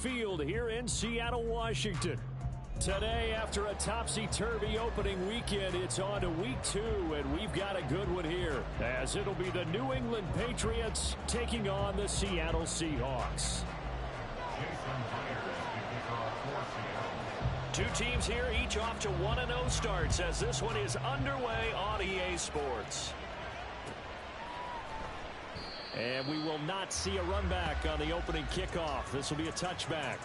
Field here in Seattle, Washington. Today, after a topsy-turvy opening weekend, it's on to week 2, and we've got a good one here, as it'll be the New England Patriots taking on the Seattle Seahawks. Two teams here, each off to 1-0 starts, as this one is underway on EA Sports. And we will not see a run back on the opening kickoff. This will be a touchback.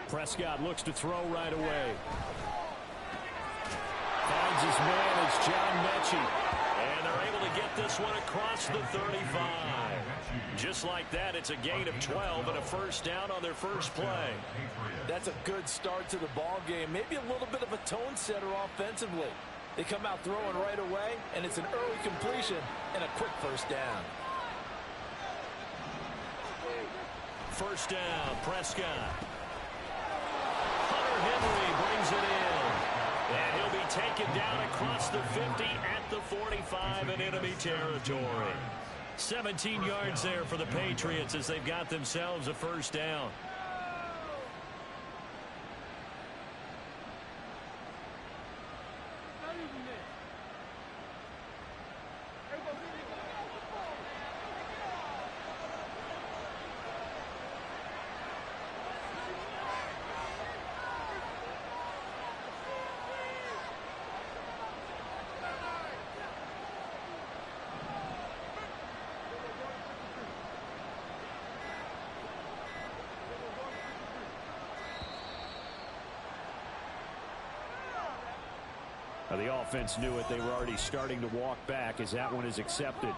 Prescott looks to throw right away. Finds his man, it's John Mechie. And they're able to get this one across the 35. Just like that, it's a gain of 12 and a first down on their first play. That's a good start to the ball game. Maybe a little bit of a tone setter offensively. They come out throwing right away, and it's an early completion and a quick first down. First down, Prescott. Henry brings it in. And he'll be taken down across the 50 at the 45 in enemy territory. 17 yards there for the Patriots as they've got themselves a first down. The offense knew it. They were already starting to walk back as that one is accepted.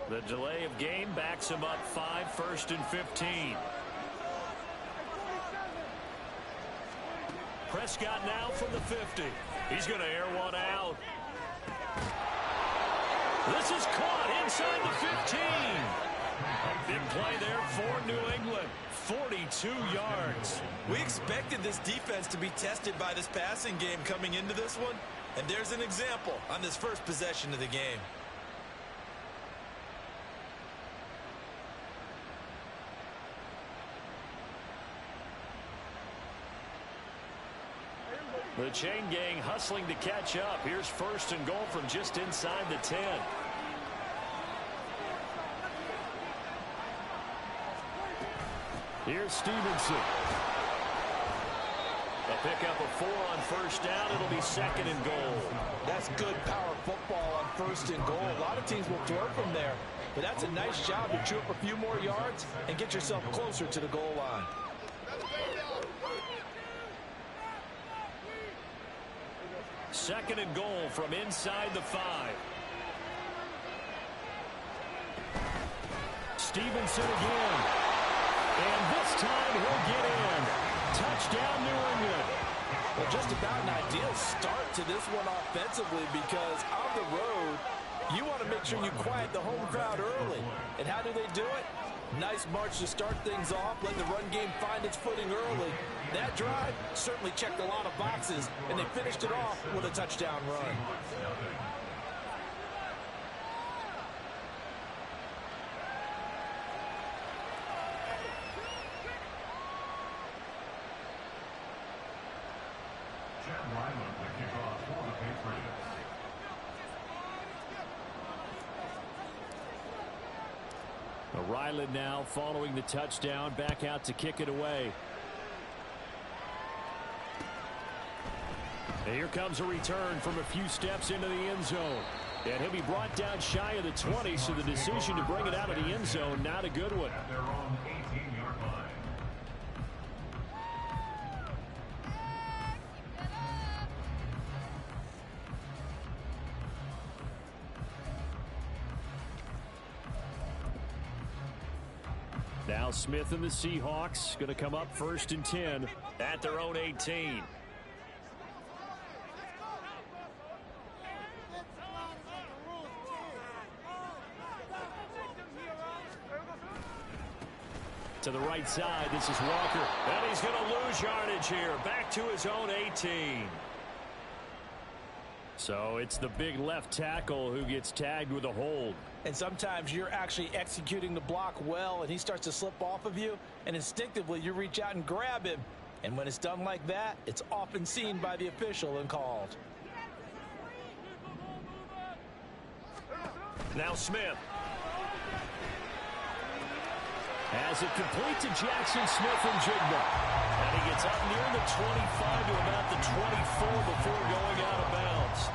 The delay of game backs him up 5, 1st and 15. Prescott now from the 50. He's going to air one out. This is caught inside the 15. Big play there for New England. 42 yards. We expected this defense to be tested by this passing game coming into this one. And there's an example on this first possession of the game. The chain gang hustling to catch up. Here's 1st and goal from just inside the 10. Here's Stevenson. A pickup of 4 on first down. It'll be 2nd and goal. That's good power football on 1st and goal. A lot of teams will throw from there. But that's a nice job to chew up a few more yards and get yourself closer to the goal line. Second and goal from inside the 5. Stevenson again. And this time he'll get in. Touchdown, New England. Well, just about an ideal start to this one offensively, because on the road, you want to make sure you quiet the home crowd early. And how do they do it? Nice march to start things off. Let the run game find its footing early. That drive certainly checked a lot of boxes, and they finished it off with a touchdown run. Ryland now following the touchdown, back out to kick it away. And here comes a return from a few steps into the end zone. And he'll be brought down shy of the 20, so the decision to bring it out of the end zone, not a good one. Now Smith and the Seahawks going to come up 1st and 10 at their own 18. To the right side, this is Walker. And he's going to lose yardage here. Back to his own 18. So it's the big left tackle who gets tagged with a hold. And sometimes you're actually executing the block well, and he starts to slip off of you, and instinctively you reach out and grab him. And when it's done like that, it's often seen by the official and called. Now Smith. As it complete to Jackson Smith and Jigba. And he gets up near the 25 to about the 24 before going out of bounds.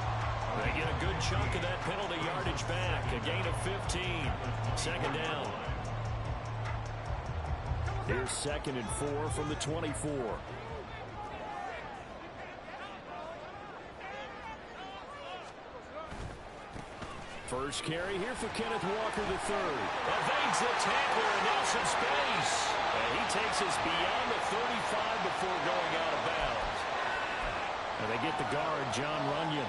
They get a good chunk of that penalty yardage back. A gain of 15. 2nd down. Here's 2nd and 4 from the 24. First carry here for Kenneth Walker III. Evades the tackler and now some space. And he takes us beyond the 35 before going out of bounds. And they get the guard, John Runyon.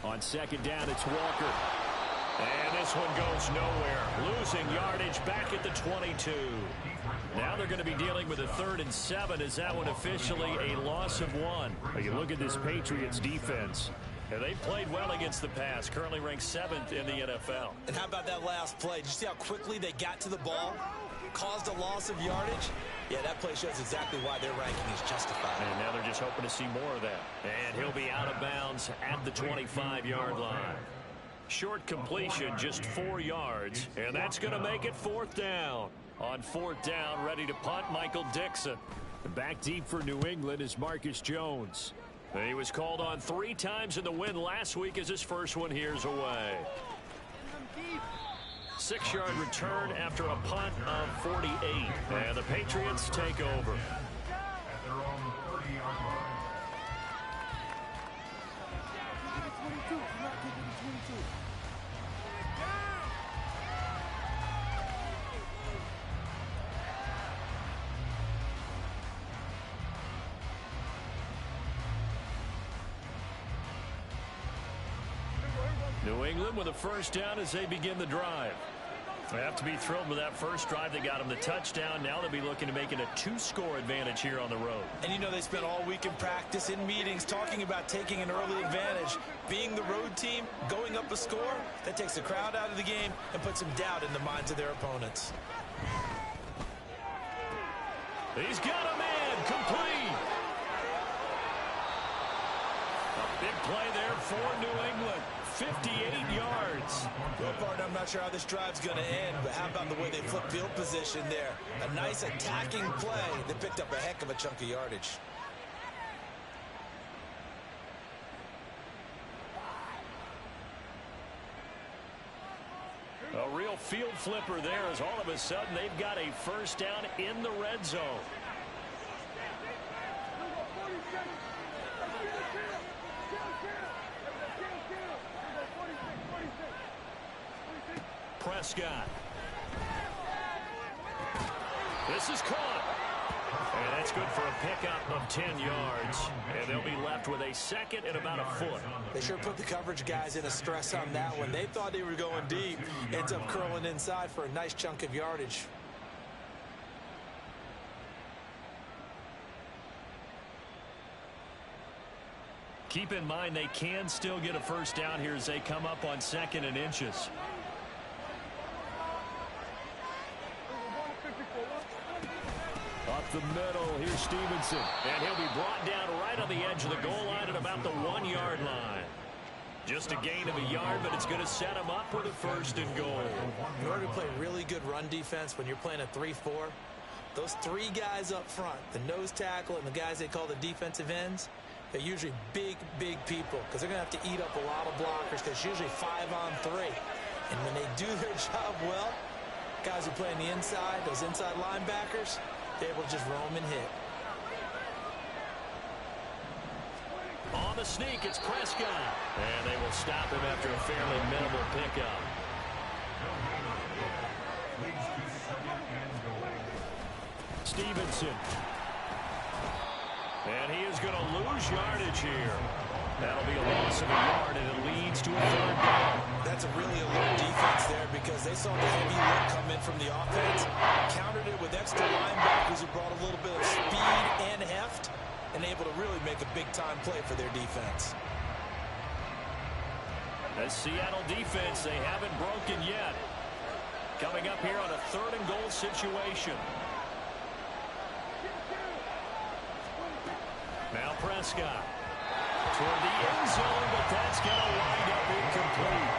On 2nd down, it's Walker. And this one goes nowhere. Losing yardage back at the 22. Now they're going to be dealing with a 3rd and 7. Is that one officially a loss of 1? You look at this Patriots defense. They played well against the pass. Currently ranked 7th in the NFL. And how about that last play? Did you see how quickly they got to the ball? Caused a loss of yardage? Yeah, that play shows exactly why their ranking is justified. And now they're just hoping to see more of that. And he'll be out of bounds at the 25-yard line. Short completion, just 4 yards. And that's going to make it 4th down. On 4th down, ready to punt, Michael Dixon. Back deep for New England is Marcus Jones. He was called on 3 times in the win last week as his first one here's away. 6-yard return after a punt of 48. And the Patriots take over. New England with a 1st down as they begin the drive. They have to be thrilled with that first drive. They got them the touchdown. Now they'll be looking to make it a 2-score advantage here on the road. And you know they spent all week in practice, in meetings, talking about taking an early advantage. Being the road team, going up a score, that takes the crowd out of the game and puts some doubt in the minds of their opponents. He's got a man complete. A big play there for New England. 58 yards. Well, partner, I'm not sure how this drive's going to end, but how about the way they flip field position there? A nice attacking play that picked up a heck of a chunk of yardage. A real field flipper there as all of a sudden they've got a 1st down in the red zone. Prescott. This is caught. And that's good for a pickup of 10 yards. And they'll be left with a 2nd and about a foot. They sure put the coverage guys in a stress on that one. They thought they were going deep. Ends up curling inside for a nice chunk of yardage. Keep in mind they can still get a 1st down here as they come up on 2nd and inches. Up the middle, here's Stevenson. And he'll be brought down right on the edge of the goal line at about the 1-yard line. Just a gain of a yard, but it's going to set him up with a 1st and goal. In order to play really good run defense when you're playing a 3-4, those 3 guys up front, the nose tackle and the guys they call the defensive ends, they're usually big people because they're going to have to eat up a lot of blockers because it's usually 5-on-3. And when they do their job well, Guys who play on the inside, those inside linebackers, they're able to just roam and hit. On the sneak, it's Prescott. And they will stop him after a fairly minimal pickup. Stevenson. And he is going to lose yardage here. That'll be a loss of a yard, and it leads to a third down. That's a really alert defense there because they saw the heavy look come in from the offense, countered it with extra linebackers who brought a little bit of speed and heft, and able to really make a big-time play for their defense. The Seattle defense, they haven't broken yet. Coming up here on a 3rd and goal situation. Now Prescott toward the end zone, but that's going to wind up incomplete.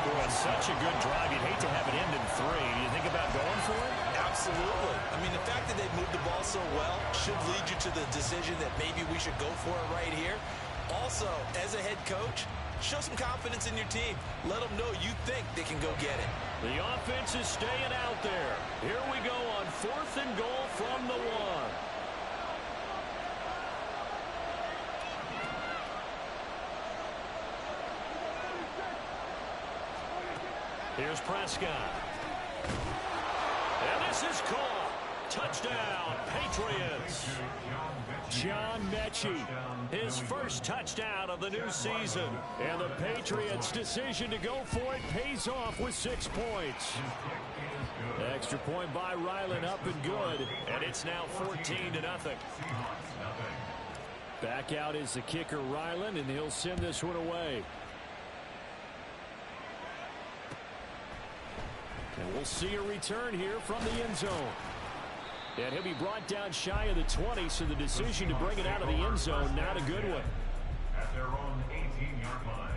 Boy, such a good drive. You'd hate to have it end in 3. Do you think about going for it? Absolutely. I mean, the fact that they moved the ball so well should lead you to the decision that maybe we should go for it right here. Also, as a head coach, show some confidence in your team. Let them know you think they can go get it. The offense is staying out there. Here we go on 4th and goal from the 1. Here's Prescott. And this is caught. Touchdown, Patriots. John Mechie, his first touchdown of the new season. And the Patriots' decision to go for it pays off with 6 points. Extra point by Ryland, up and good. And it's now 14-0. Back out is the kicker, Ryland, and he'll send this one away. And we'll see a return here from the end zone. And he'll be brought down shy of the 20, so the decision to bring it out of the end zone, not a good one. At their own 18-yard line.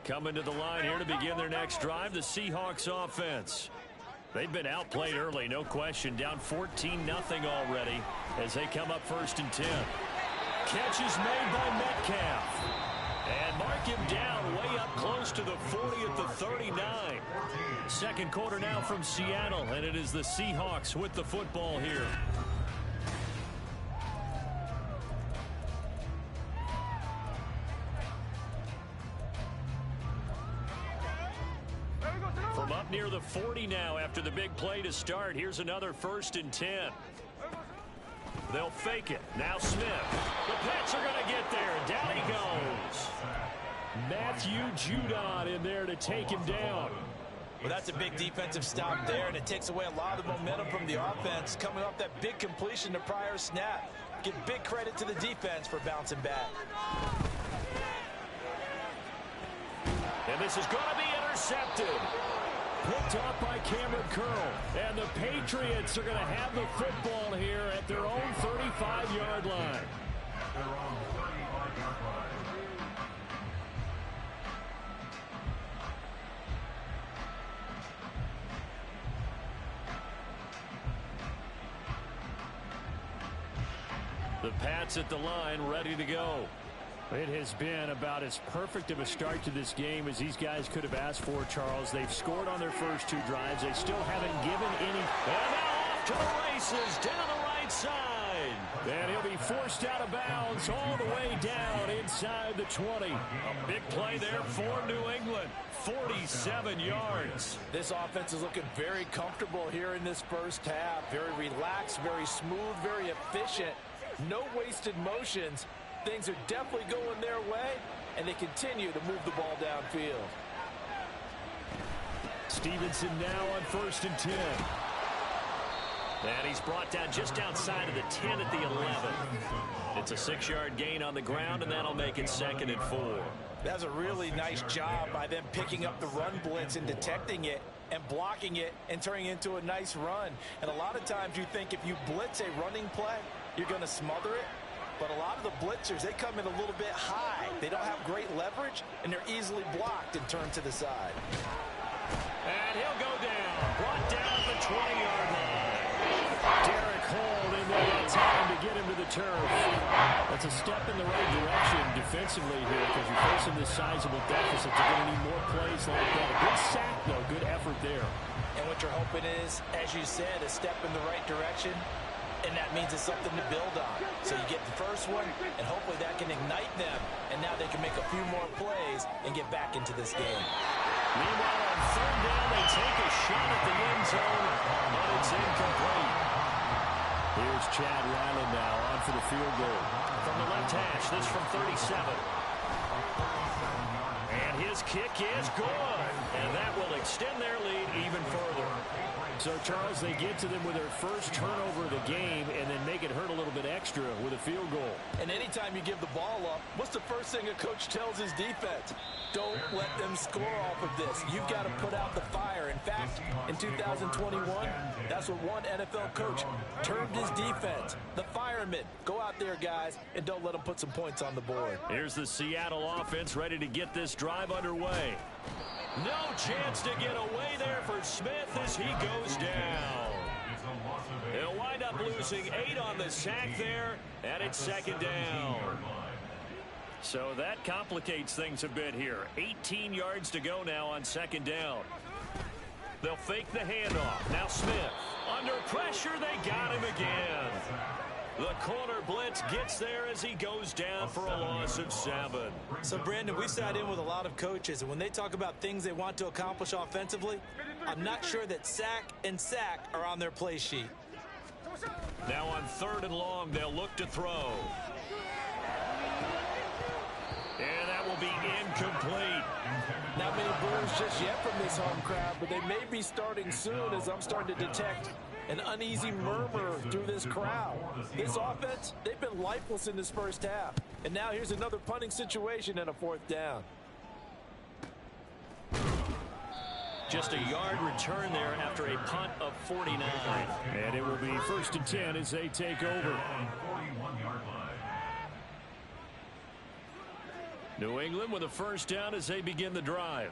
Coming to the line here to begin their next drive, the Seahawks offense. They've been outplayed early, no question. Down 14-0 already as they come up 1st and 10. Catch is made by Metcalf. And mark him down way up close to the 40 at the 39. Second quarter now from Seattle, and it is the Seahawks with the football here. From up near the 40 now after the big play to start, here's another 1st and 10. They'll fake it. Now Smith. The Pats are going to get there. Down he goes. Matthew Judon in there to take him down. Well, that's a big defensive stop there, and it takes away a lot of the momentum from the offense coming off that big completion the prior snap. Give big credit to the defense for bouncing back. And this is going to be intercepted. Picked off by Cameron Curl. And the Patriots are going to have the football here at their own 35-yard line. Their own 35-yard line. The Pats at the line, ready to go. It has been about as perfect of a start to this game as these guys could have asked for, Charles. They've scored on their first 2 drives. They still haven't given any. And now off to the races, down the right side. And he'll be forced out of bounds all the way down inside the 20. A big play there for New England. 47 yards. This offense is looking very comfortable here in this first half. Very relaxed, very smooth, very efficient. No wasted motions. Things are definitely going their way, and they continue to move the ball downfield. Stevenson now on 1st and 10. And he's brought down just outside of the 10 at the 11. It's a 6-yard gain on the ground, and that'll make it 2nd and 4. That's a really nice job by them picking up the run blitz and detecting it and blocking it and turning it into a nice run. And a lot of times you think if you blitz a running play, you're going to smother it. But a lot of the blitzers, they come in a little bit high. They don't have great leverage, and they're easily blocked and turned to the side. And he'll go down. Brought down at the 20-yard line. Derek Hall in there in time to get him to the turf. That's a step in the right direction defensively here because you're facing this sizable deficit. You're going to need more plays like that. A good sack, though. Good effort there. And what you're hoping is, as you said, a step in the right direction, and that means it's something to build on. So you get the first one, and hopefully that can ignite them, and now they can make a few more plays and get back into this game. Meanwhile, on third down, they take a shot at the end zone, but it's incomplete. Here's Chad Ryland now on for the field goal. From the left hash, this from 37. And his kick is good. And that will extend their lead even further. So, Charles, they get to them with their first turnover of the game and then make it hurt a little bit extra with a field goal. And anytime you give the ball up, what's the first thing a coach tells his defense? Don't let them score off of this. You've got to put out the fire. In fact, in 2021, that's what one NFL coach termed his defense. The firemen. Go out there, guys, and don't let them put some points on the board. Here's the Seattle offense ready to get this drive underway. No chance to get away there for Smith as he goes down. He'll wind up losing 8 on the sack there, and it's second down. So that complicates things a bit here. 18 yards to go now on second down. They'll fake the handoff. Now Smith. Under pressure, they got him again. The corner blitz gets there as he goes down for a loss of 7. So, Brandon, we've sat in with a lot of coaches, and when they talk about things they want to accomplish offensively, I'm not sure that sack and sack are on their play sheet. Now on third and long, they'll look to throw. And that will be incomplete. Not many boos just yet from this home crowd, but they may be starting soon as I'm starting to detect an uneasy murmur through this crowd. This offense, they've been lifeless in this first half. And now here's another punting situation and a fourth down. Just a yard return there after a punt of 49. And it will be 1st and 10 as they take over. New England with a first down as they begin the drive.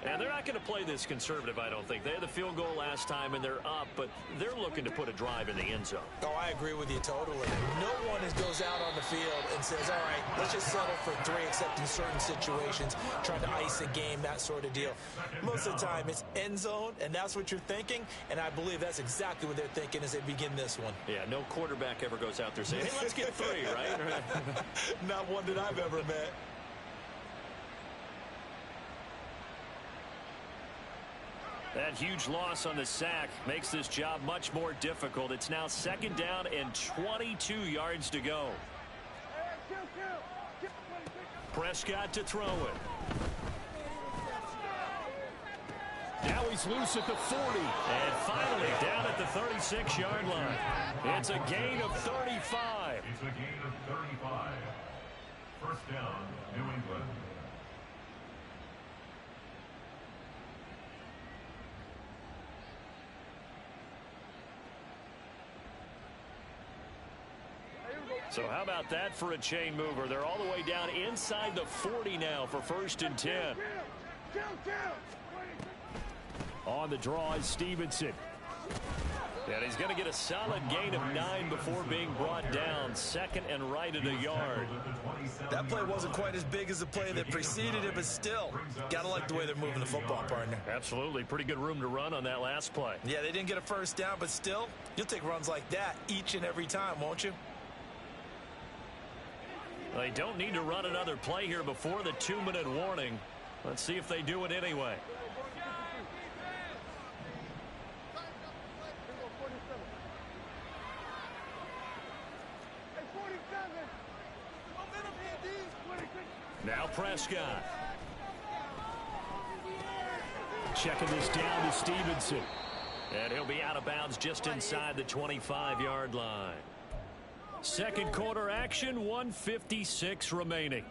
And they're not going to play this conservative, I don't think. They had the field goal last time, and they're up, but they're looking to put a drive in the end zone. Oh, I agree with you totally. No one goes out on the field and says, all right, let's just settle for 3, except in certain situations, trying to ice a game, that sort of deal. Most of the time, it's end zone, and that's what you're thinking, and I believe that's exactly what they're thinking as they begin this one. Yeah, no quarterback ever goes out there saying, hey, let's get 3, right? Not one that I've ever met. That huge loss on the sack makes this job much more difficult. It's now second down and 22 yards to go. Prescott to throw it. Now he's loose at the 40. And finally down at the 36-yard line. It's a gain of 35. It's a gain of 35. First down, New England. So how about that for a chain mover? They're all the way down inside the 40 now for 1st and 10. On the draw is Stevenson. And he's going to get a solid gain of 9 before being brought down. Second and right at a yard. That play wasn't quite as big as the play that preceded it, but still, got to like the way they're moving the football, partner. Absolutely. Pretty good room to run on that last play. Yeah, they didn't get a first down, but still, you'll take runs like that each and every time, won't you? They don't need to run another play here before the 2-minute warning. Let's see if they do it anyway. Now Prescott. Checking this down to Stevenson. And he'll be out of bounds just inside the 25-yard line. Second quarter action, 1:56 remaining.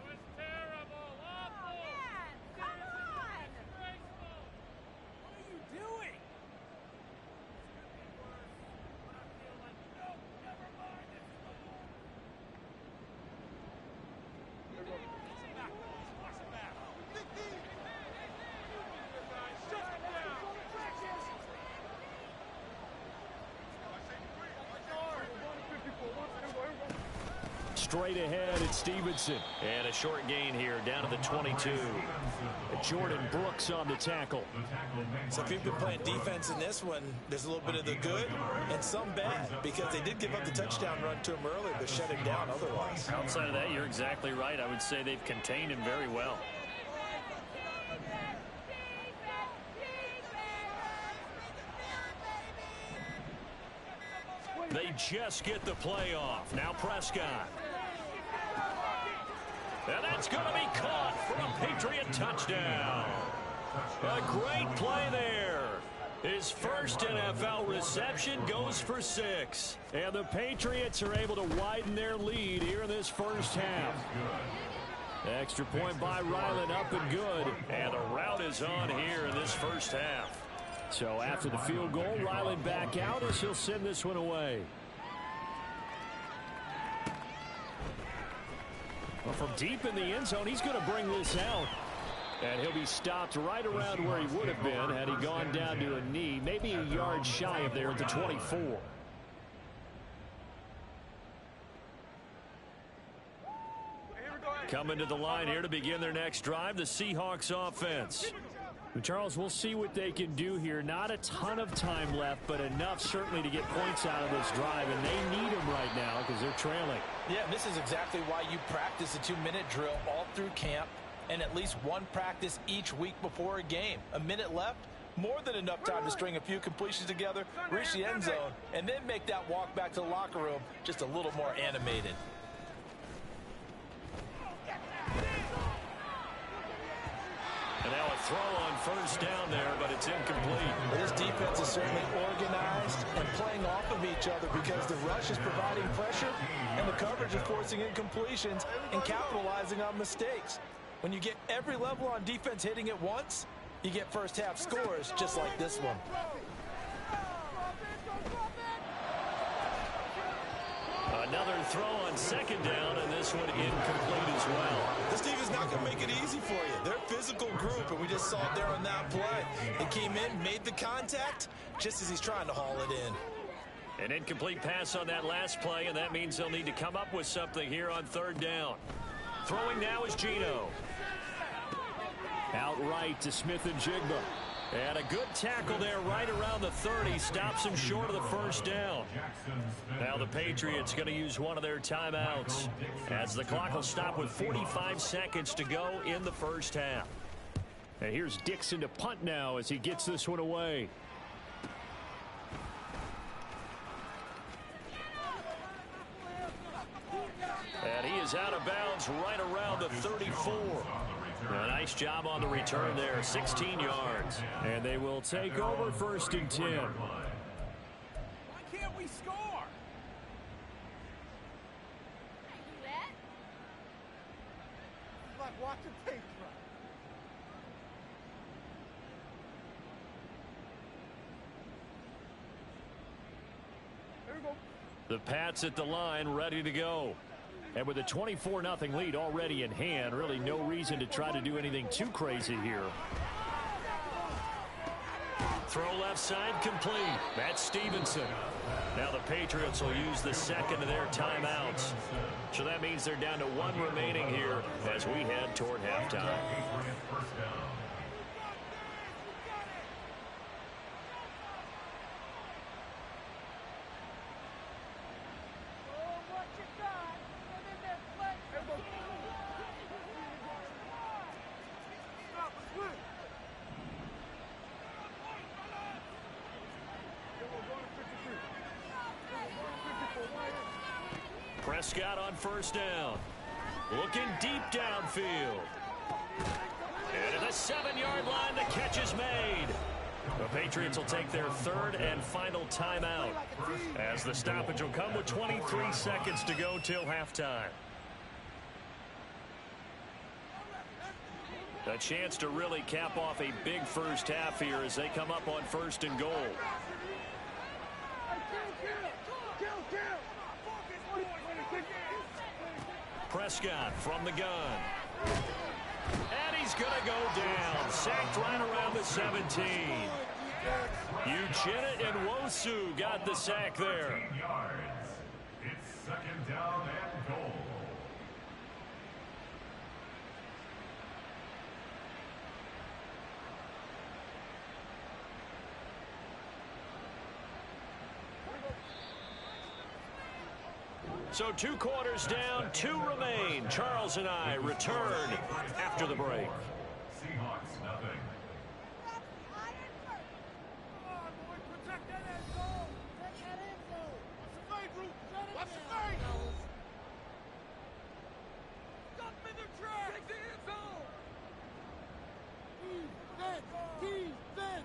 straight ahead. It's Stevenson. And a short gain here, down to the 22. Jordan Brooks on the tackle. So if you've been playing defense in this one, there's a little bit of the good and some bad, because they did give up the touchdown run to him earlier, but shut him down otherwise. Outside of that, you're exactly right. I would say they've contained him very well. They just get the play off. Now Prescott. And that's going to be caught for a Patriot touchdown. A great play there. His first NFL reception goes for 6. And the Patriots are able to widen their lead here in this first half. Extra point by Ryland, up and good. And the route is on here in this first half. So after the field goal, Ryland back out as he'll send this one away. Well, from deep in the end zone, he's going to bring this out. And he'll be stopped right around where he would have been had he gone down to a knee, maybe a yard shy of there at the 24. Coming to the line here to begin their next drive, the Seahawks offense. Charles, we'll see what they can do here. Not a ton of time left, but enough certainly to get points out of this drive, and they need them right now because they're trailing. Yeah, this is exactly why you practice a 2-minute drill all through camp and at least one practice each week before a game. A minute left, more than enough time to string a few completions together, reach the end zone, and then make that walk back to the locker room just a little more animated. And now a throw on first down there, but it's incomplete. Well, this defense is certainly organized and playing off of each other because the rush is providing pressure and the coverage is forcing incompletions and capitalizing on mistakes. When you get every level on defense hitting at once, you get first half scores just like this one. Another throw on second down, and this one incomplete as well. This team is not going to make it easy for you. They're a physical group, and we just saw it there on that play. They came in, made the contact, just as he's trying to haul it in. An incomplete pass on that last play, and that means they'll need to come up with something here on third down. Throwing now is Gino. Outright to Smith and Jigba. And a good tackle there right around the 30. Stops him short of the first down. Now the Patriots going to use one of their timeouts as the clock will stop with 45 seconds to go in the first half. And here's Dixon to punt now as he gets this one away. And he is out of bounds right around the 34. A nice job on the return there, 16 yards. And they will take over first and 10. Why can't we score? It's like watching tape run. There we go. The Pats at the line, ready to go. And with a 24-0 lead already in hand, really no reason to try to do anything too crazy here. Throw left side complete. That's Stevenson. Now the Patriots will use the second of their timeouts. So that means they're down to one remaining here as we head toward halftime. Prescott on first down. Looking deep downfield. And at the 7-yard line, the catch is made. The Patriots will take their third and final timeout as the stoppage will come with 23 seconds to go till halftime. A chance to really cap off a big first half here as they come up on first and goal. Prescott from the gun. And he's going to go down. Sacked right around the 17. Uchenna and Nwosu got the sack there. It's second down and goal. So 2 quarters down, 2 remain. Charles and I return after the break. Seahawks, nothing. What's the fade? Stop in the track. Take the end zone. Defense.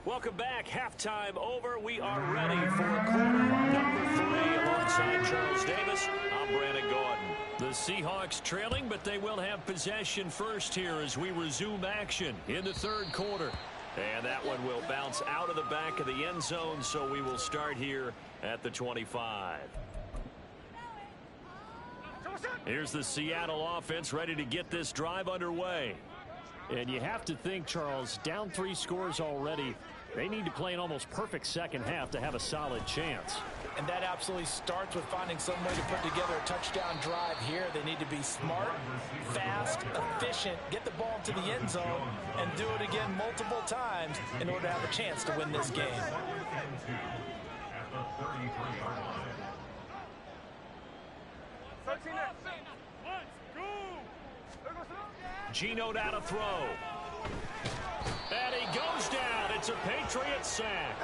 Welcome back. Halftime over. We are ready for quarter number 3 alongside Charles Davis. I'm Brandon Gordon. The Seahawks trailing, but they will have possession first here as we resume action in the 3rd quarter. And that one will bounce out of the back of the end zone, so we will start here at the 25. Here's the Seattle offense ready to get this drive underway. And you have to think, Charles, down 3 scores already. They need to play an almost perfect second half to have a solid chance. And that absolutely starts with finding some way to put together a touchdown drive here. They need to be smart, fast, efficient, get the ball to the end zone, and do it again multiple times in order to have a chance to win this game. At the 33-yard line. Geno down to throw. And he goes down. It's a Patriot sack.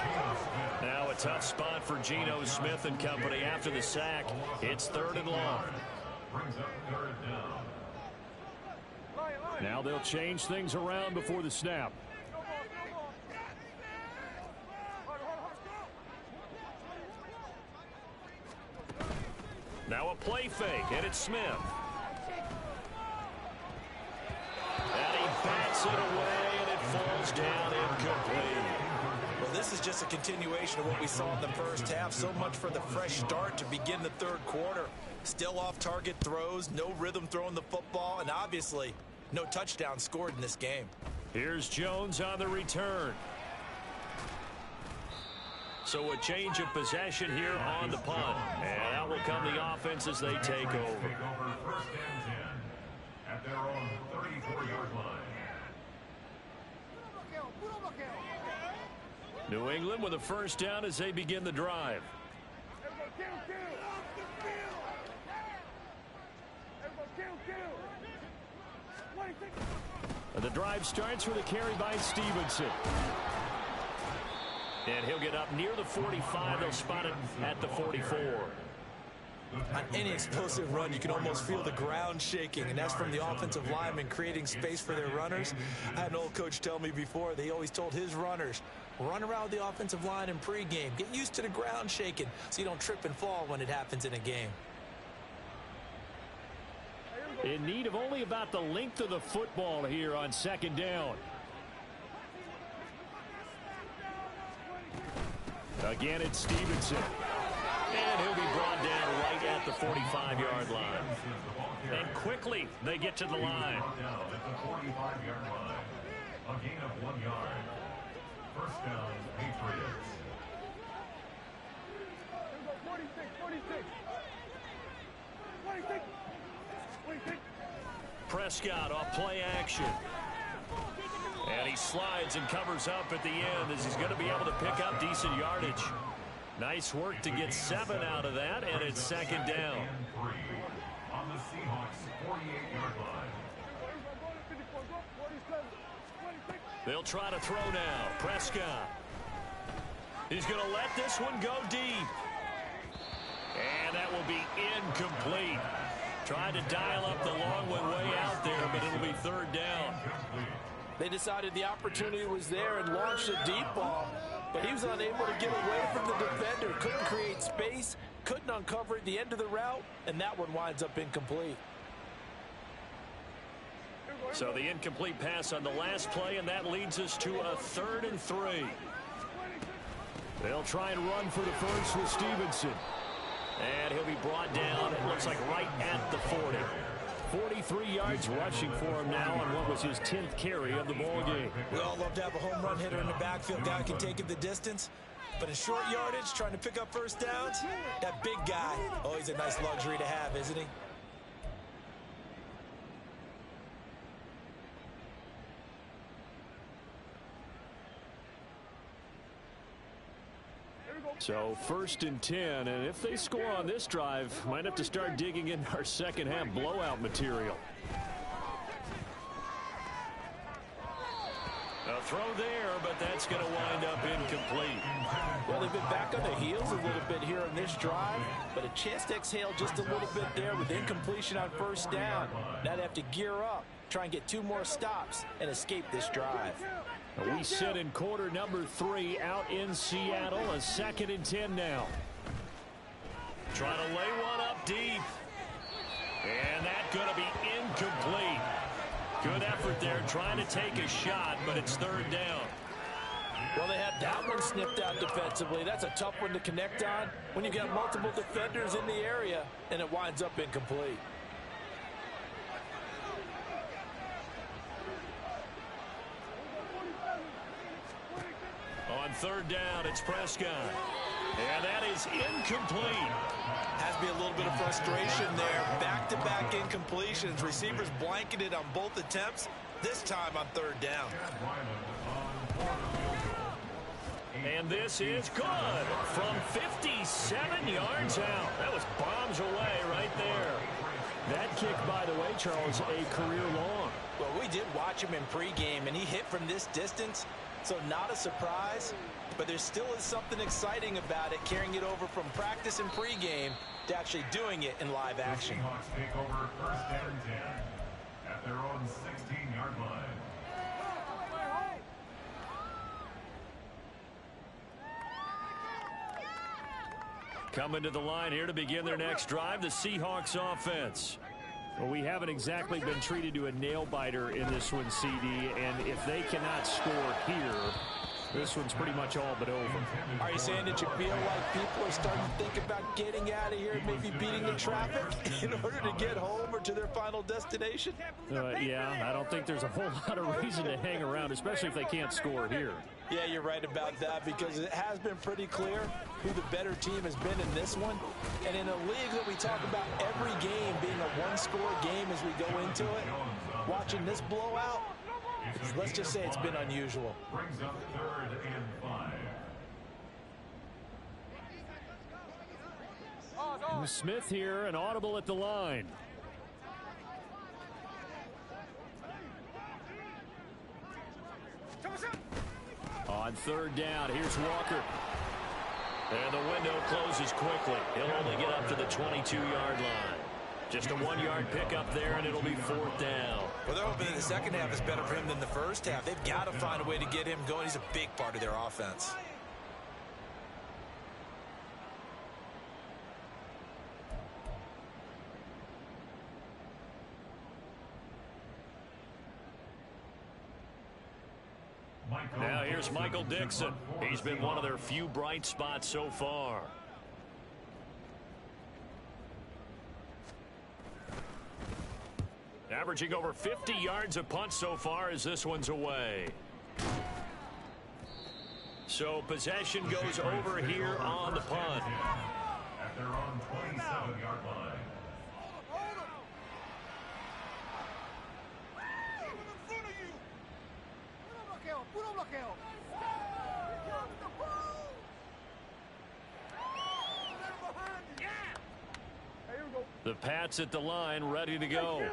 Now a tough spot for Geno Smith and company after the sack. It's 3rd and long. Brings up 3rd down. Now they'll change things around before the snap. Now a play fake, and it's Smith. And he bats it away, and it falls down incomplete. Well, this is just a continuation of what we saw in the first half. So much for the fresh start to begin the 3rd quarter. Still off-target throws, no rhythm throwing the football, and obviously no touchdown scored in this game. Here's Jones on the return. So a change of possession here on the punt. And out will come the offense as they take over. Take over 1st and 10 at their own 34-yard line. New England with a 1st down as they begin the drive. The drive starts with a carry by Stevenson. And he'll get up near the 45. They'll spot it at the 44. On any explosive run, you can almost feel the ground shaking, and that's from the offensive linemen creating space for their runners. I had an old coach tell me before, they always told his runners, run around the offensive line in pregame. Get used to the ground shaking so you don't trip and fall when it happens in a game. In need of only about the length of the football here on 2nd down. Again, it's Stevenson. And he'll be brought down right at the 45-yard line. And quickly, they get to the line. Down at the 45-yard line. A gain of 1 yard. 1st down, Patriots. 46. Prescott off play action. And he slides and covers up at the end as he's going to be able to pick up decent yardage. Nice work to get 7 out of that, and it's 2nd down. And 3 on the Seahawks 48-yard line. They'll try to throw now. Prescott. He's going to let this one go deep. And that will be incomplete. Tried to dial up the long one way out there, but it'll be 3rd down. They decided the opportunity was there and launched a deep ball, but he was unable to get away from the defender. Couldn't create space, couldn't uncover at the end of the route, and that one winds up incomplete. So the incomplete pass on the last play, and that leads us to a 3rd and 3. They'll try and run for the first with Stevenson. And he'll be brought down, it looks like right at the 40. 43 yards rushing for him now on what was his 10th carry of the ball game. We all love to have a home run hitter in the backfield, guy who can take it the distance. But in short yardage, trying to pick up 1st downs, that big guy, always a nice luxury to have, isn't he? So 1st and 10, and if they score on this drive, might have to start digging in our second half blowout material. A throw there, but that's going to wind up incomplete. Well, they've been back on their heels a little bit here on this drive, but a chance to exhale just a little bit there with incompletion on 1st down. Now they have to gear up, try and get 2 more stops, and escape this drive. We sit in quarter number 3 out in Seattle. A 2nd and 10 now. Trying to lay one up deep. And that's going to be incomplete. Good effort there trying to take a shot, but it's 3rd down. Well, they had that one snipped out defensively. That's a tough one to connect on when you've got multiple defenders in the area, and it winds up incomplete. On 3rd down, it's Prescott. And that is incomplete. Has to be a little bit of frustration there. Back-to-back incompletions. Receivers blanketed on both attempts, this time on 3rd down. And this is good from 57 yards out. That was bombs away right there. That kick, by the way, Charles, a career long. Well, we did watch him in pregame, and he hit from this distance, so not a surprise. But there still is something exciting about it, carrying it over from practice and pregame to actually doing it in live action. The Seahawks take over 1st and 10 at their own 16-yard line. Coming to the line here to begin their next drive, the Seahawks offense. Well, we haven't exactly been treated to a nail-biter in this one, CD, and if they cannot score here, this one's pretty much all but over. Are you saying that you feel like people are starting to think about getting out of here, maybe beating the traffic in order to get home or to their final destination? Yeah, I don't think there's a whole lot of reason to hang around, especially if they can't score here. Yeah, you're right about that, because it has been pretty clear who the better team has been in this one. And in a league that we talk about every game being a one-score game as we go into it, watching this blowout, let's just say it's been unusual. Brings up 3rd and 5. Smith here, an audible at the line. On 3rd down, here's Walker. And the window closes quickly. He'll only get up to the 22-yard line. Just a 1-yard pickup there, and it'll be 4th down. Well, they're hoping that the second half is better for him than the first half. They've got to find a way to get him going. He's a big part of their offense. Now here's Michael Dixon. He's been one of their few bright spots so far. Averaging over 50 yards a punt so far as this one's away. So possession goes over here on the punt. At their own 27-yard line. The Pats at the line, ready to go.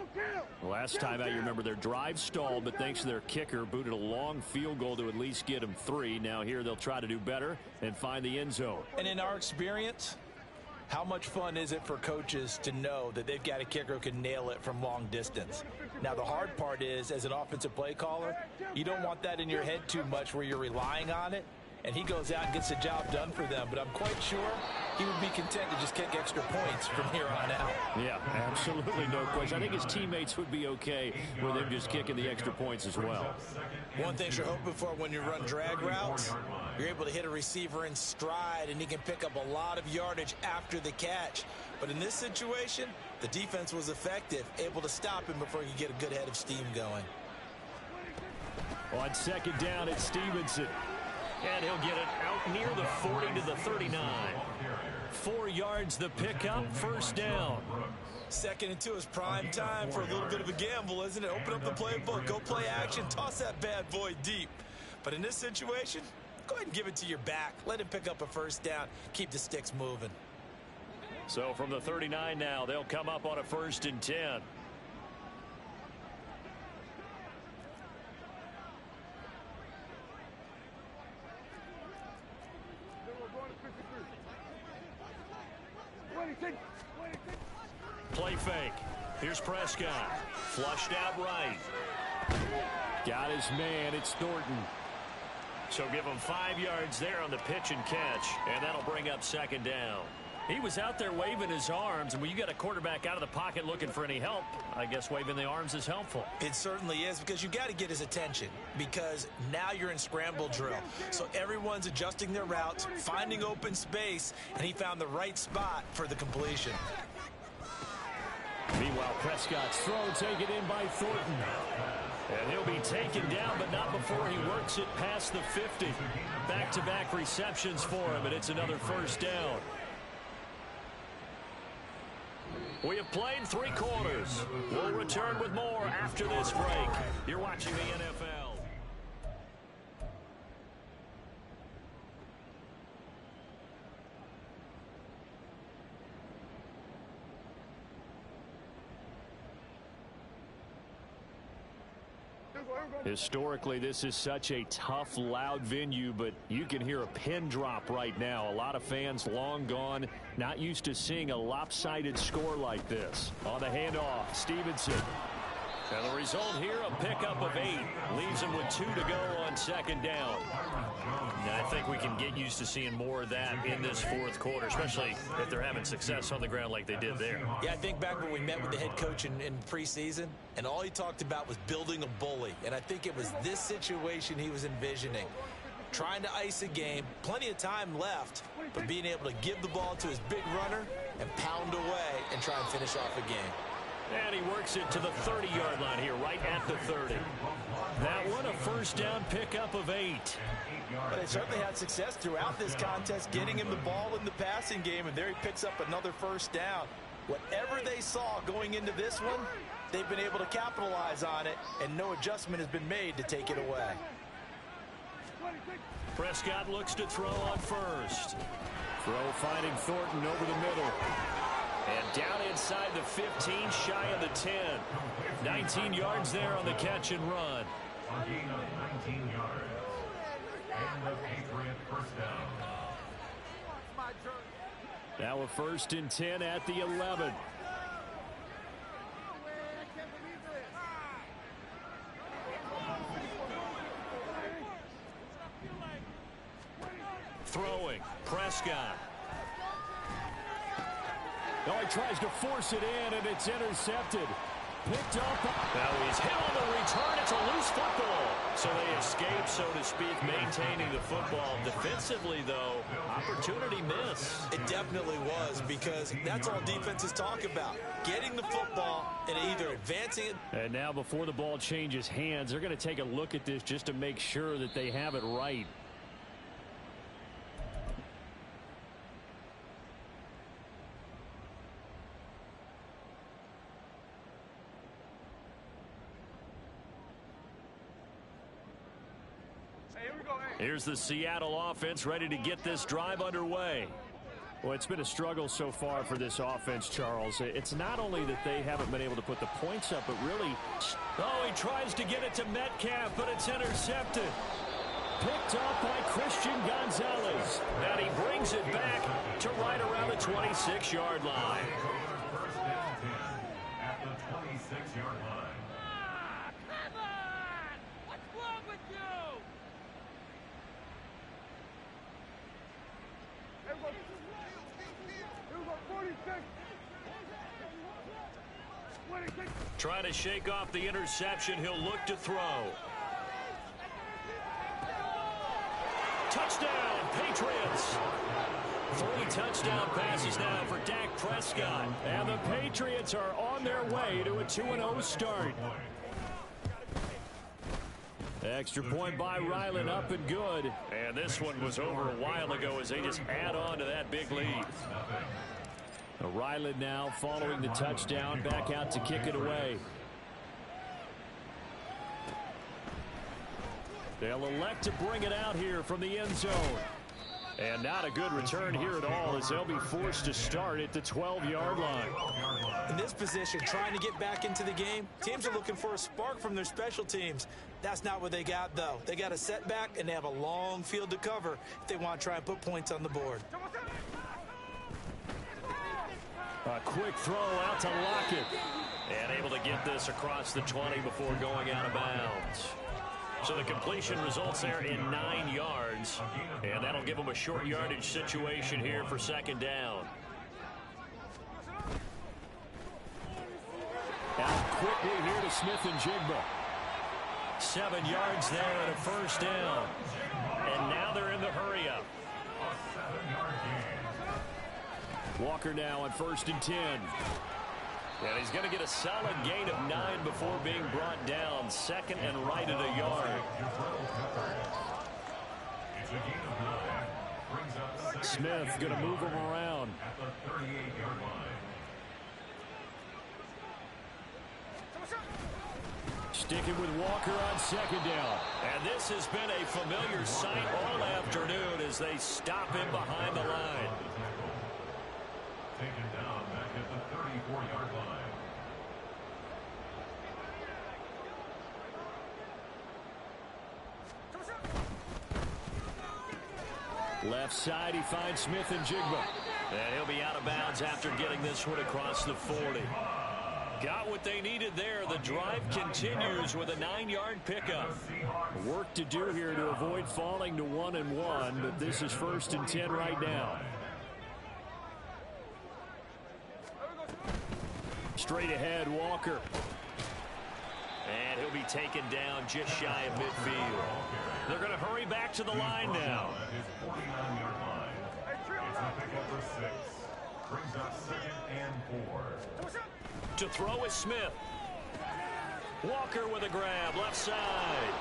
Last time out, you remember their drive stalled, but thanks to their kicker, booted a long field goal to at least get them 3. Now here they'll try to do better and find the end zone. And in our experience, how much fun is it for coaches to know that they've got a kicker who can nail it from long distance? Now, the hard part is, as an offensive play caller, you don't want that in your head too much where you're relying on it, and he goes out and gets the job done for them. But I'm quite sure he would be content to just kick extra points from here on out. Yeah, absolutely no question. I think his teammates would be okay with him just kicking the extra points as well. One thing you're hoping for when you run drag routes, you're able to hit a receiver in stride, and he can pick up a lot of yardage after the catch. But in this situation, the defense was effective, able to stop him before he could get a good head of steam going. On 2nd down, it's Stevenson. And he'll get it out near the 40 to the 39. 4 yards the pickup, 1st down. 2nd and 2 is prime time for a little bit of a gamble, isn't it? Open up the playbook, go play action, toss that bad boy deep. But in this situation, go ahead and give it to your back. Let him pick up a first down. Keep the sticks moving. So from the 39 now, they'll come up on a 1st and 10. Play fake. Here's Prescott. Flushed out right. Got his man. It's Thornton. So give him 5 yards there on the pitch and catch, and that'll bring up 2nd down. He was out there waving his arms, and when you got a quarterback out of the pocket looking for any help, I guess waving the arms is helpful. It certainly is, because you got to get his attention, because now you're in scramble drill. So everyone's adjusting their routes, finding open space, and he found the right spot for the completion. Meanwhile, Prescott's throw taken in by Thornton. And he'll be taken down, but not before he works it past the 50. Back-to-back receptions for him, and it's another 1st down. We have played 3 quarters. We'll return with more after this break. You're watching the NFL. Historically, this is such a tough, loud venue, but you can hear a pin drop right now. A lot of fans long gone, not used to seeing a lopsided score like this. On the handoff, Stevenson. And the result here, a pickup of 8. Leaves him with 2 to go on 2nd down. Now, I think we can get used to seeing more of that in this 4th quarter, especially if they're having success on the ground like they did there. Yeah, I think back when we met with the head coach in preseason, and all he talked about was building a bully. And I think it was this situation he was envisioning. Trying to ice a game, plenty of time left, but being able to give the ball to his big runner and pound away and try and finish off a game. And he works it to the 30-yard line here, right at the 30. That one, a 1st down pickup of 8. But they certainly had success throughout this contest, getting him the ball in the passing game, and there he picks up another 1st down. Whatever they saw going into this one, they've been able to capitalize on it, and no adjustment has been made to take it away. Prescott looks to throw on 1st. Throw finding Thornton over the middle. And down inside the 15, shy of the 10. 19 yards there on the catch and run. A gain of 19 yards. And the Patriot 1st down. Now a 1st and 10 at the 11. Throwing, Prescott. Oh, he tries to force it in, and it's intercepted. Picked up. Now he's hit on the return. It's a loose football. So they escape, so to speak, maintaining the football. Defensively, though, opportunity miss. It definitely was, because that's all defenses talk about. Getting the football and either advancing it. And now before the ball changes hands, they're going to take a look at this just to make sure that they have it right. Here's the Seattle offense ready to get this drive underway. Well, it's been a struggle so far for this offense, Charles. It's not only that they haven't been able to put the points up, but really, oh, he tries to get it to Metcalf, but it's intercepted. Picked up by Christian Gonzalez. And he brings it back to right around the 26-yard line. 1st down 10 at the 26-yard line. Come on! What's wrong with you? Trying to shake off the interception. He'll look to throw. Touchdown, Patriots. 3 touchdown passes now for Dak Prescott. And the Patriots are on their way to a 2-0 start. Extra point by Ryland, up and good. And this one was over a while ago as they just add on to that big lead. Ryland now following the touchdown, back out to kick it away. They'll elect to bring it out here from the end zone. And not a good return here at all, as they'll be forced to start at the 12-yard line. In this position, trying to get back into the game, teams are looking for a spark from their special teams. That's not what they got, though. They got a setback, and they have a long field to cover if they want to try and put points on the board. A quick throw out to Lockett. And able to get this across the 20 before going out of bounds. So the completion results there in 9 yards. And that'll give them a short yardage situation here for second down. Out quickly here to Smith and Jigba. 7 yards there and a first down. And now they're in the hurry-up. Walker now on 1st and 10. And he's going to get a solid gain of 9 before being brought down. Second and right at a yard. Smith going to move him around. Sticking with Walker on second down. And this has been a familiar sight all afternoon as they stop him behind the line. Taken down back at the 34-yard line. Left side, he finds Smith and Jigba. And he'll be out of bounds after getting this one across the 40. Got what they needed there. The drive continues with a 9-yard pickup. Work to do here to avoid falling to 1-1, but this is 1st and 10 right now. Straight ahead, Walker. And he'll be taken down just shy of midfield. They're going to hurry back to the line now. At his 49-yard line. It's a pickup for 6. Brings up 2nd and 4. To throw is Smith. Walker with a grab, left side.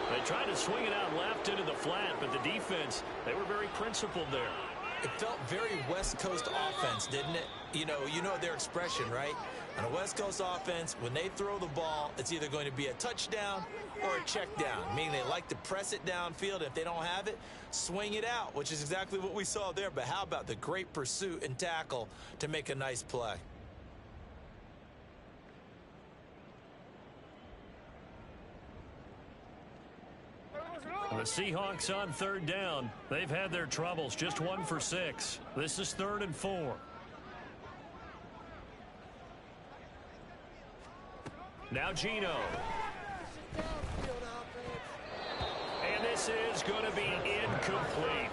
They tried to swing it out left into the flat, but the defense, they were very principled there. It felt very West Coast offense, didn't it? You know their expression, right? On a West Coast offense, when they throw the ball, it's either going to be a touchdown or a check down, meaning they like to press it downfield. If they don't have it, swing it out, which is exactly what we saw there. But how about the great pursuit and tackle to make a nice play? The Seahawks on 3rd down. They've had their troubles. Just 1 for 6. This is 3rd and 4. Now Gino. And this is going to be incomplete.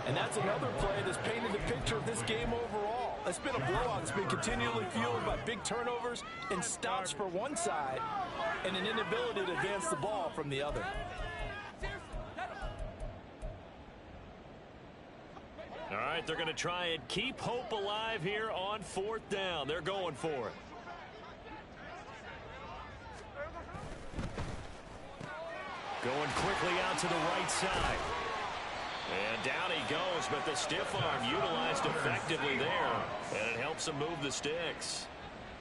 And that's another play that's painted the picture of this game overall. It's been a blowout that's been continually fueled by big turnovers and stops for one side and an inability to advance the ball from the other. All right, they're going to try and keep hope alive here on 4th down. They're going for it. Going quickly out to the right side. And down he goes, but the stiff arm utilized effectively there. And it helps him move the sticks.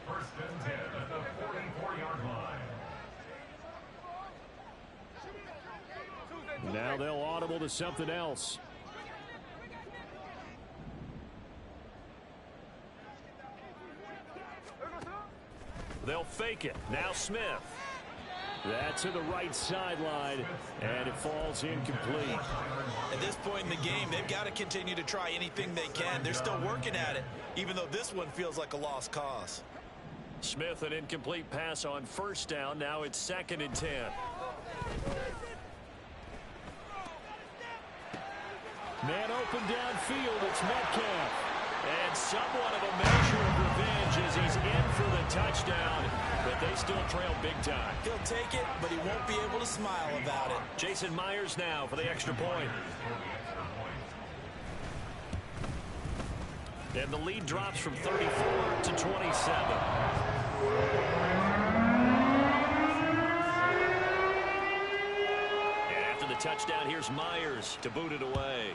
1st and 10 at the 44-yard line. Now they'll audible to something else. They'll fake it. Now Smith. That's to the right sideline, and it falls incomplete. At this point in the game, they've got to continue to try anything they can. They're still working at it, even though this one feels like a lost cause. Smith, an incomplete pass on 1st down. Now it's 2nd and 10. Man open downfield, it's Metcalf. And somewhat of a measure of revenge as he's in for the touchdown, but they still trail big time. He'll take it, but he won't be able to smile about it. Jason Myers now for the extra point. And the lead drops from 34 to 27. And after the touchdown, here's Myers to boot it away.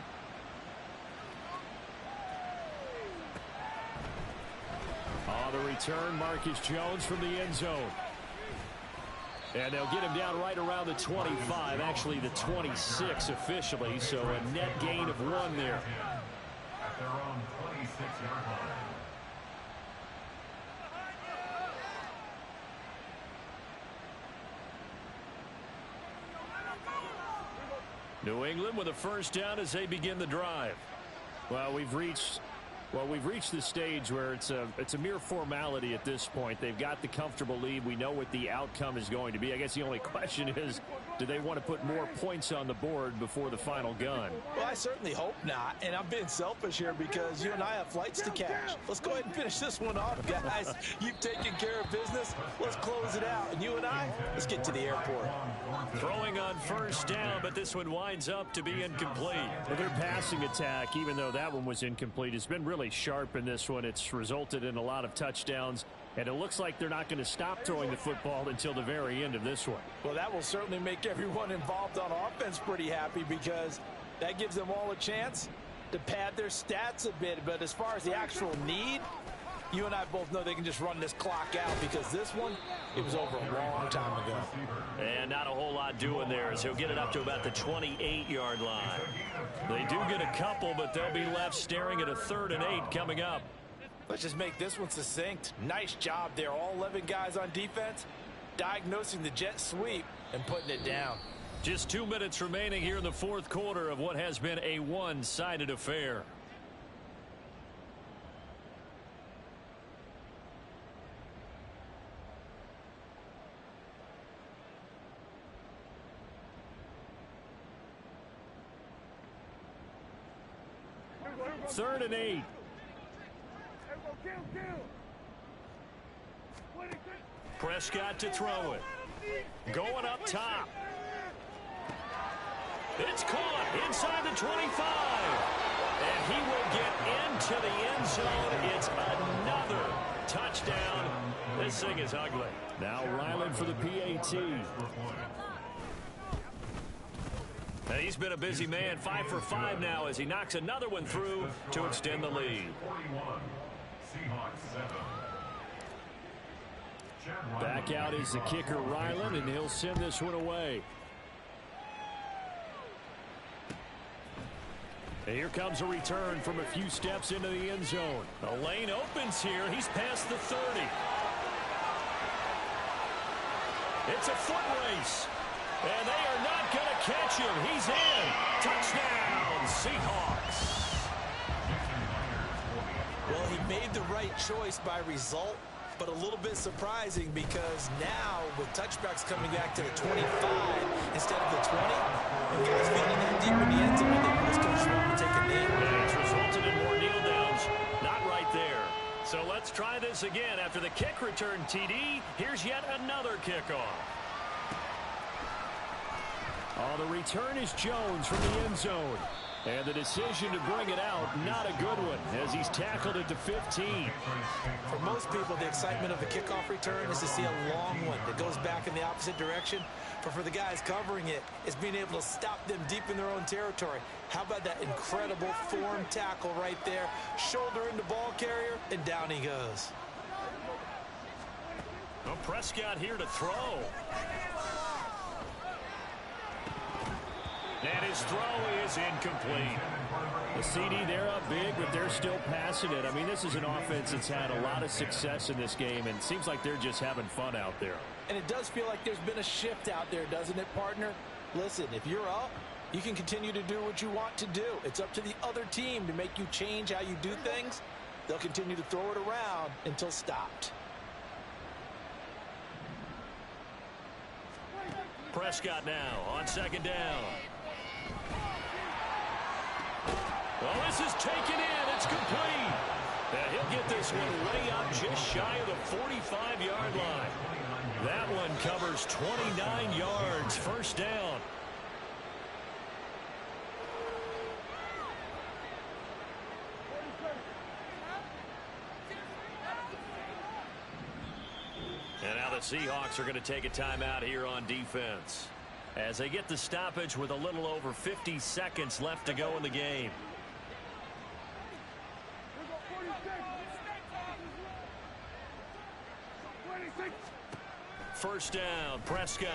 On the return, Marcus Jones from the end zone. And they'll get him down right around the 25, actually the 26 officially, so a net gain of 1 there. At their own 26-yard line. New England with a first down as they begin the drive. Well, we've reached the stage where it's a mere formality at this point. They've got the comfortable lead. We know what the outcome is going to be. I guess the only question is, do they want to put more points on the board before the final gun? Well, I certainly hope not, and I'm being selfish here because you and I have flights to catch. Let's go ahead and finish this one off, guys. You've taken care of business. Let's close it out, and you and I, let's get to the airport. Throwing on first down, but this one winds up to be incomplete. Well, their passing attack, even though that one was incomplete, has been really sharp in this one. It's resulted in a lot of touchdowns, and it looks like they're not going to stop throwing the football until the very end of this one. Well, that will certainly make everyone involved on offense pretty happy because that gives them all a chance to pad their stats a bit. But as far as the actual need, you and I both know they can just run this clock out because this one, it was over a long time ago. And not a whole lot doing there as he'll get it up to about the 28-yard line. They do get a couple, but they'll be left staring at a 3rd and 8 coming up. Let's just make this one succinct. Nice job there. All 11 guys on defense diagnosing the jet sweep and putting it down. Just 2 minutes remaining here in the 4th quarter of what has been a one-sided affair. Third and 8. Prescott to throw it. Going up top. It's caught inside the 25. And he will get into the end zone. It's another touchdown. This thing is ugly. Now Ryland for the PAT. Now he's been a busy man, 5 for 5 now as he knocks another one through to extend the lead. 41. Seahawks 7. Back out is the kicker, Ryland, and he'll send this one away. And here comes a return from a few steps into the end zone. The lane opens here. He's past the 30. It's a foot race. And they are not going to catch him. He's in. Touchdown, Seahawks. Well, he made the right choice by result, but a little bit surprising because now with touchbacks coming back to the 25 instead of the 20, and guys getting that deep in the end zone, they most coaches want to take a knee. And it's resulted in more kneel downs. Not right there. So let's try this again. After the kick return TD, here's yet another kickoff. Oh, the return is Jones from the end zone. And the decision to bring it out, not a good one, as he's tackled it to 15. For most people, the excitement of the kickoff return is to see a long one that goes back in the opposite direction. But for the guys covering it, it's being able to stop them deep in their own territory. How about that incredible form tackle right there? Shoulder into ball carrier, and down he goes. Well, Prescott here to throw. And his throw is incomplete. The CD, they're up big, but they're still passing it. I mean, this is an offense that's had a lot of success in this game, and it seems like they're just having fun out there. And it does feel like there's been a shift out there, doesn't it, partner? Listen, if you're up, you can continue to do what you want to do. It's up to the other team to make you change how you do things. They'll continue to throw it around until stopped. Prescott now on second down. Well, this is taken in. It's complete. And he'll get this one way up just shy of the 45-yard line. That one covers 29 yards. First down. And now the Seahawks are going to take a timeout here on defense as they get the stoppage with a little over 50 seconds left to go in the game. first down. Prescott.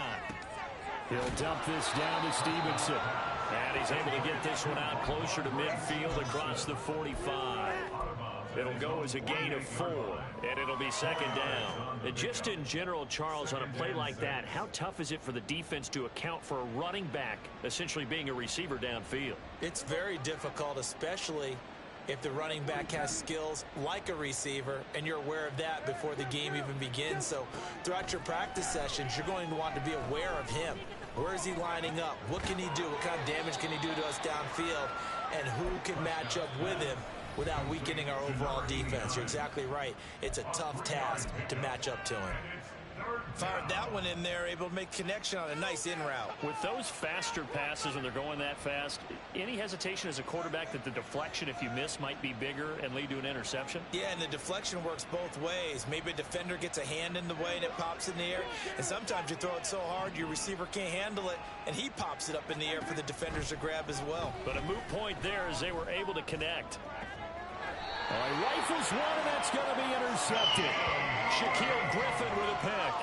He'll dump this down to Stevenson. And he's able to get this one out closer to midfield across the 45. It'll go as a gain of 4, and it'll be second down. And just in general, Charles, on a play like that, how tough is it for the defense to account for a running back essentially being a receiver downfield? It's very difficult, especially if the running back has skills like a receiver, and you're aware of that before the game even begins. So throughout your practice sessions, you're going to want to be aware of him. Where is he lining up? What can he do? What kind of damage can he do to us downfield? And who can match up with him without weakening our overall defense? You're exactly right. It's a tough task to match up to him. Fired that one in there, able to make connection on a nice in route. With those faster passes when they're going that fast, any hesitation as a quarterback that the deflection, if you miss, might be bigger and lead to an interception? Yeah, and the deflection works both ways. Maybe a defender gets a hand in the way and it pops in the air. And sometimes you throw it so hard your receiver can't handle it, and he pops it up in the air for the defenders to grab as well. But a moot point there as they were able to connect. He rifles one, and that's going to be intercepted. Shaquille Griffin with a pick.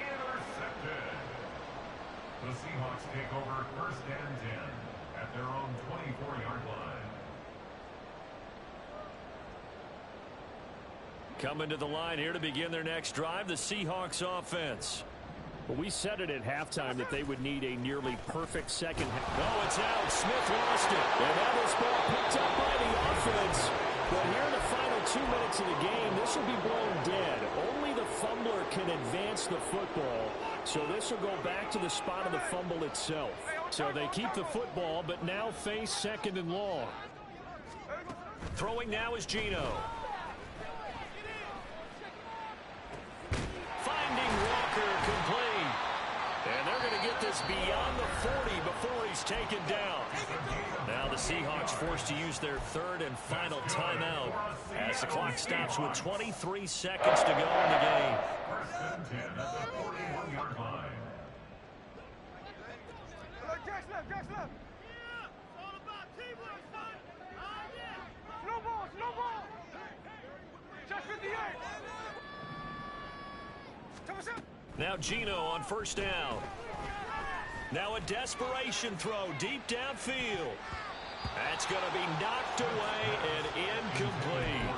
Intercepted. The Seahawks take over first and 10 at their own 24-yard line. Coming to the line here to begin their next drive, the Seahawks offense. Well, we said it at halftime that they would need a nearly perfect second half. Oh, it's out. Smith lost it. And now this ball picked up by the offense. But here in the final 2 minutes of the game, this will be blown dead. Only the fumbler can advance the football. So this will go back to the spot of the fumble itself. So they keep the football, but now face second and long. Throwing now is Geno. Finding Walker complete. And they're going to get this beyond the 40 before he's taken down. Now the Seahawks forced to use their third and final timeout as the clock stops with 23 seconds to go in the game. First and 10 at the 41-yard line. Now Geno on first down. Now a desperation throw deep downfield. That's going to be knocked away and incomplete.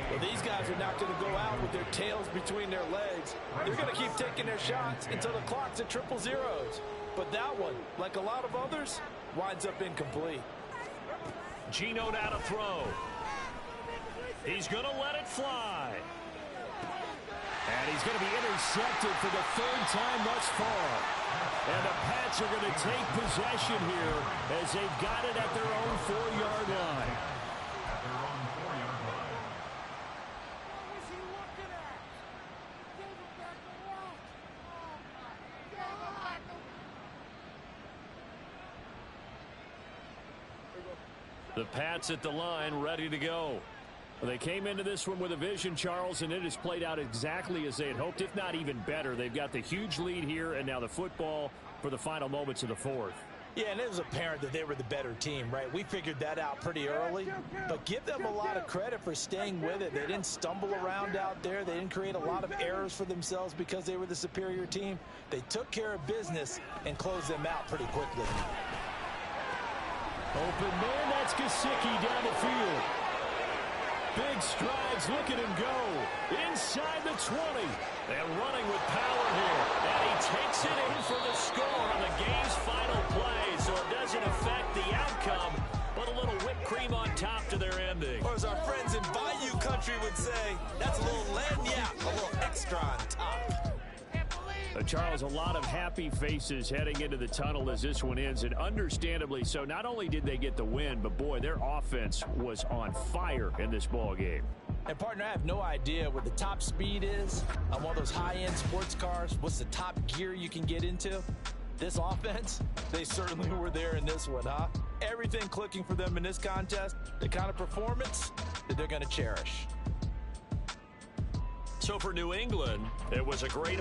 Well, these guys are not going to go out with their tails between their legs. They're going to keep taking their shots until the clock's at triple zeros. But that one, like a lot of others, winds up incomplete. Geno now to throw. He's going to let it fly. And he's going to be intercepted for the third time thus far. And the Pats are going to take possession here as they've got it at their own 4-yard line. At their own 4-yard line. The Pats at the line, ready to go. They came into this one with a vision, Charles, and it has played out exactly as they had hoped, if not even better. They've got the huge lead here, and now the football for the final moments of the fourth. Yeah, and it was apparent that they were the better team, right? We figured that out pretty early, but give them a lot of credit for staying with it. They didn't stumble around out there. They didn't create a lot of errors for themselves because they were the superior team. They took care of business and closed them out pretty quickly. Open man, that's Gesicki down the field. Big strides, look at him go. Inside the 20. And running with power here. And he takes it in for the score on the game's final play. So it doesn't affect the outcome, but a little whipped cream on top to their ending. Or as our friends in Bayou Country would say, that's a little lagniappe, a little extra on top. Charles, a lot of happy faces heading into the tunnel as this one ends, and understandably so. Not only did they get the win, but boy, their offense was on fire in this ball game. And partner, I have no idea what the top speed is on one of those high-end sports cars. What's the top gear you can get into? This offense, they certainly were there in this one, huh? Everything clicking for them in this contest, the kind of performance that they're going to cherish. So for New England, it was a great